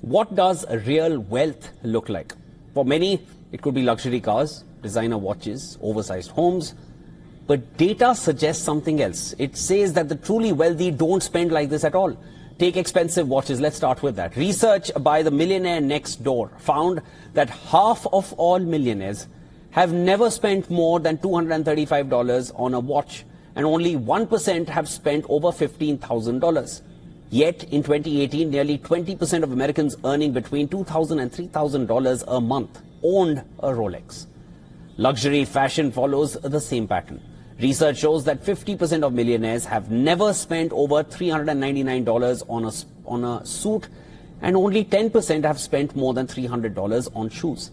What does real wealth look like? For many, it could be luxury cars, designer watches, oversized homes. But data suggests something else. It says that the truly wealthy don't spend like this at all. Take expensive watches. Let's start with that. Research by the Millionaire Next Door found that half of all millionaires have never spent more than $235 on a watch, and only 1% have spent over $15,000. Yet, in 2018, nearly 20% of Americans earning between $2,000 and $3,000 a month owned a Rolex. Luxury fashion follows the same pattern. Research shows that 50% of millionaires have never spent over $399 on a suit, and only 10% have spent more than $300 on shoes.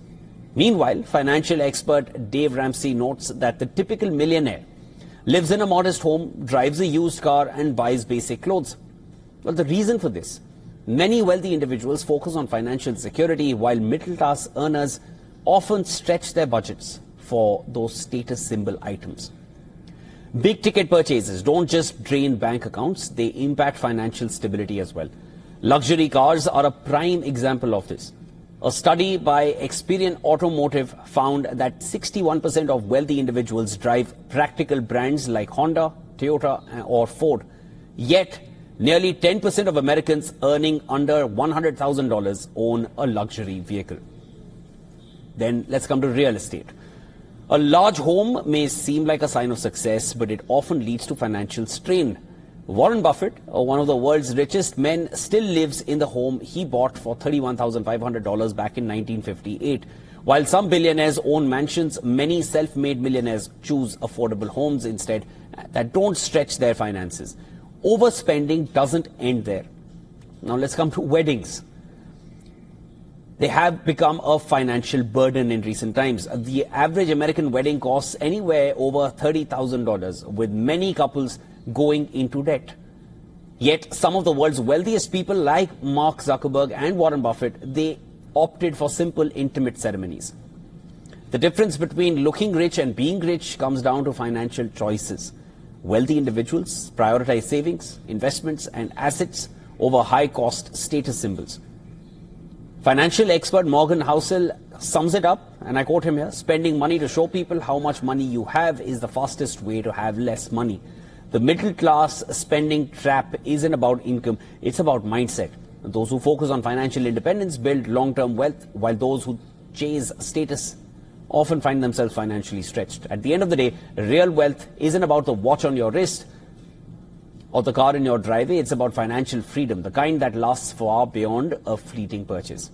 Meanwhile, financial expert Dave Ramsey notes that the typical millionaire lives in a modest home, drives a used car, and buys basic clothes. Well, the reason for this: many wealthy individuals focus on financial security, while middle-class earners often stretch their budgets for those status symbol items. Big ticket purchases don't just drain bank accounts, they impact financial stability as well. Luxury cars are a prime example of this. A study by Experian Automotive found that 61% of wealthy individuals drive practical brands like Honda, Toyota, or Ford. Yet, nearly 10% of Americans earning under $100,000 own a luxury vehicle. Then let's come to real estate. A large home may seem like a sign of success, but it often leads to financial strain. Warren Buffett, one of the world's richest men, still lives in the home he bought for $31,500 back in 1958. While some billionaires own mansions, many self-made millionaires choose affordable homes instead that don't stretch their finances. Overspending doesn't end there. Now let's come to weddings. They have become a financial burden in recent times. The average American wedding costs anywhere over $30,000, with many couples going into debt. Yet some of the world's wealthiest people, like Mark Zuckerberg and Warren Buffett, they opted for simple, intimate ceremonies. The difference between looking rich and being rich comes down to financial choices. Wealthy individuals prioritize savings, investments, and assets over high-cost status symbols. Financial expert Morgan Housel sums it up, and I quote him here: "Spending money to show people how much money you have is the fastest way to have less money. The middle class spending trap isn't about income, it's about mindset. Those who focus on financial independence build long-term wealth, while those who chase status often find themselves financially stretched." At the end of the day, real wealth isn't about the watch on your wrist or the car in your driveway. It's about financial freedom, the kind that lasts far beyond a fleeting purchase.